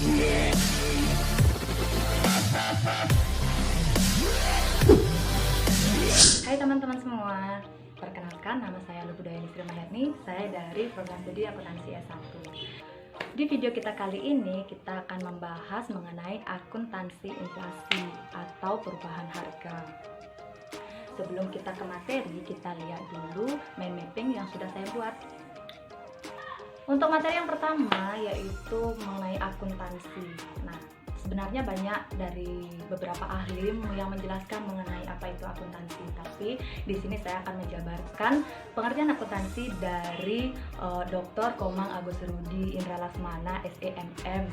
Hai teman-teman semua, perkenalkan nama saya Lubudayani Sri Maherni, saya dari program studi akuntansi S1. Di video kita kali ini kita akan membahas mengenai akuntansi inflasi atau perubahan harga. Sebelum kita ke materi, kita lihat dulu mind mapping yang sudah saya buat. Untuk materi yang pertama yaitu mengenai akuntansi. Nah, sebenarnya banyak dari beberapa ahli yang menjelaskan mengenai apa itu akuntansi, tapi di sini saya akan menjabarkan pengertian akuntansi dari Dr. Komang Agus Rudi Indra Lasmana, SEMM.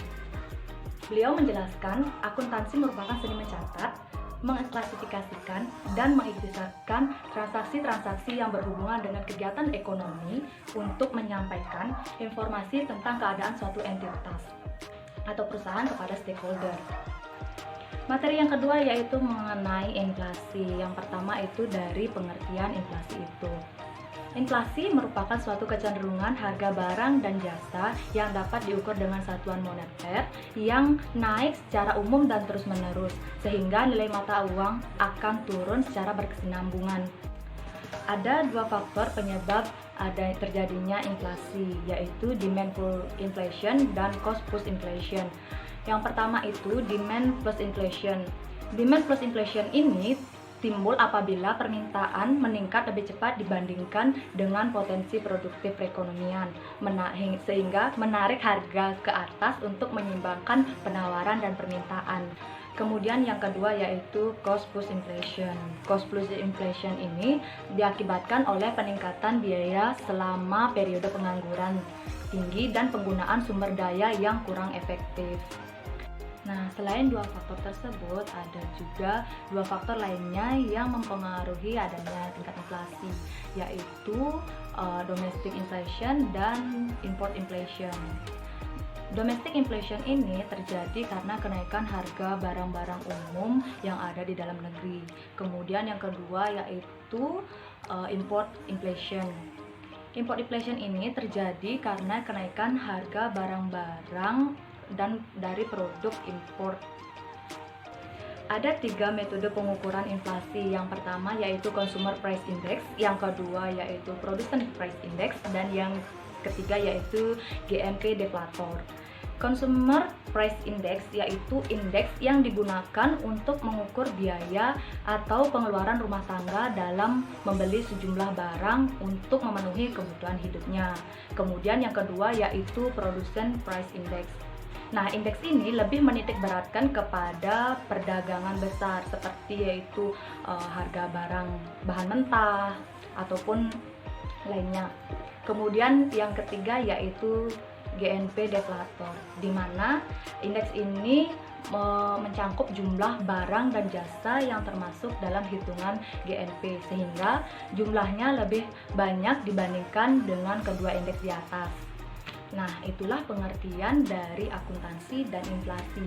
Beliau menjelaskan akuntansi merupakan seni mencatat, mengklasifikasikan dan mengikhtisarkan transaksi-transaksi yang berhubungan dengan kegiatan ekonomi untuk menyampaikan informasi tentang keadaan suatu entitas atau perusahaan kepada stakeholder. Materi yang kedua yaitu mengenai inflasi. Yang pertama itu dari pengertian inflasi itu. Inflasi merupakan suatu kecenderungan harga barang dan jasa yang dapat diukur dengan satuan moneter yang naik secara umum dan terus-menerus, sehingga nilai mata uang akan turun secara berkesinambungan. Ada dua faktor penyebab ada terjadinya inflasi, yaitu demand pull inflation dan cost push inflation. Yang pertama itu demand plus inflation. Demand plus inflation ini timbul apabila permintaan meningkat lebih cepat dibandingkan dengan potensi produktif perekonomian, sehingga menarik harga ke atas untuk menyeimbangkan penawaran dan permintaan. Kemudian yang kedua yaitu cost push inflation. Cost push inflation ini diakibatkan oleh peningkatan biaya selama periode pengangguran tinggi dan penggunaan sumber daya yang kurang efektif. Nah, selain dua faktor tersebut, ada juga dua faktor lainnya yang mempengaruhi adanya tingkat inflasi, yaitu domestic inflation dan import inflation. Domestic inflation ini terjadi karena kenaikan harga barang-barang umum yang ada di dalam negeri. Kemudian yang kedua yaitu import inflation. Import inflation ini terjadi karena kenaikan harga barang-barang dan dari produk impor. Ada tiga metode pengukuran inflasi. Yang pertama yaitu Consumer Price Index, yang kedua yaitu Producer Price Index, dan yang ketiga yaitu GMP deflator. Consumer Price Index yaitu indeks yang digunakan untuk mengukur biaya atau pengeluaran rumah tangga dalam membeli sejumlah barang untuk memenuhi kebutuhan hidupnya. Kemudian yang kedua yaitu Producer Price Index. Nah, indeks ini lebih menitik beratkan kepada perdagangan besar seperti yaitu harga barang bahan mentah ataupun lainnya. Kemudian yang ketiga yaitu GNP deflator, di mana indeks ini mencangkup jumlah barang dan jasa yang termasuk dalam hitungan GNP, sehingga jumlahnya lebih banyak dibandingkan dengan kedua indeks di atas. Nah, itulah pengertian dari akuntansi dan inflasi.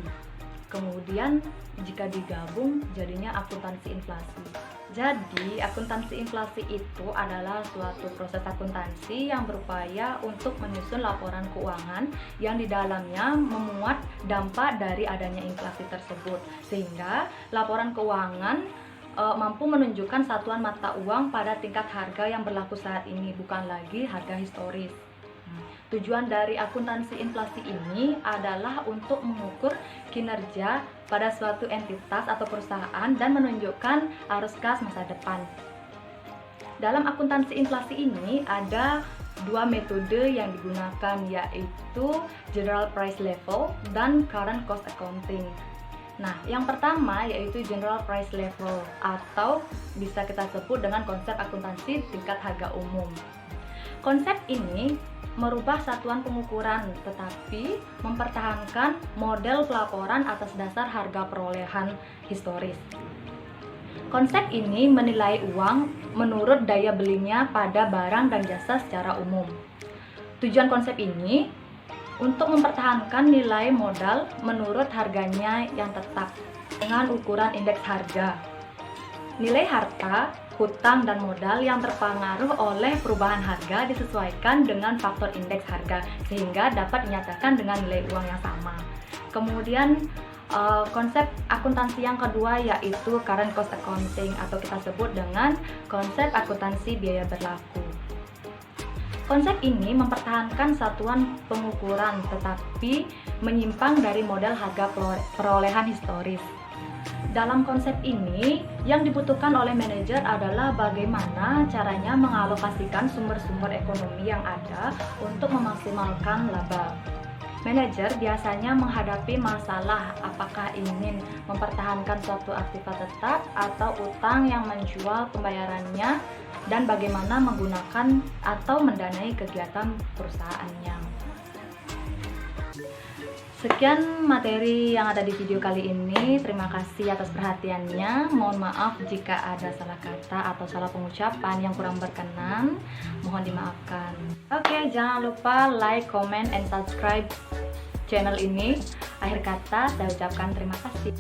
Kemudian jika digabung jadinya akuntansi inflasi. Jadi, akuntansi inflasi itu adalah suatu proses akuntansi yang berupaya untuk menyusun laporan keuangan yang di dalamnya memuat dampak dari adanya inflasi tersebut, sehingga laporan keuangan mampu menunjukkan satuan mata uang pada tingkat harga yang berlaku saat ini, bukan lagi harga historis. Tujuan dari akuntansi inflasi ini adalah untuk mengukur kinerja pada suatu entitas atau perusahaan dan menunjukkan arus kas masa depan. Dalam akuntansi inflasi ini ada dua metode yang digunakan, yaitu General Price Level dan Current Cost Accounting. Nah, yang pertama yaitu General Price Level atau bisa kita sebut dengan konsep akuntansi tingkat harga umum. Konsep ini merubah satuan pengukuran tetapi mempertahankan model pelaporan atas dasar harga perolehan historis. Konsep ini menilai uang menurut daya belinya pada barang dan jasa secara umum. Tujuan konsep ini untuk mempertahankan nilai modal menurut harganya yang tetap dengan ukuran indeks harga. Nilai harta, hutang, dan modal yang terpengaruh oleh perubahan harga disesuaikan dengan faktor indeks harga sehingga dapat dinyatakan dengan nilai uang yang sama. Kemudian konsep akuntansi yang kedua yaitu current cost accounting atau kita sebut dengan konsep akuntansi biaya berlaku. Konsep ini mempertahankan satuan pengukuran tetapi menyimpang dari model harga perolehan historis. Dalam konsep ini, yang dibutuhkan oleh manajer adalah bagaimana caranya mengalokasikan sumber-sumber ekonomi yang ada untuk memaksimalkan laba. Manajer biasanya menghadapi masalah apakah ingin mempertahankan suatu aktivitas tetap atau utang yang menjual pembayarannya dan bagaimana menggunakan atau mendanai kegiatan perusahaannya. Sekian materi yang ada di video kali ini. Terima kasih atas perhatiannya. Mohon maaf jika ada salah kata atau salah pengucapan yang kurang berkenan. Mohon dimaafkan. Oke, jangan lupa like, comment, and subscribe channel ini. Akhir kata, saya ucapkan terima kasih.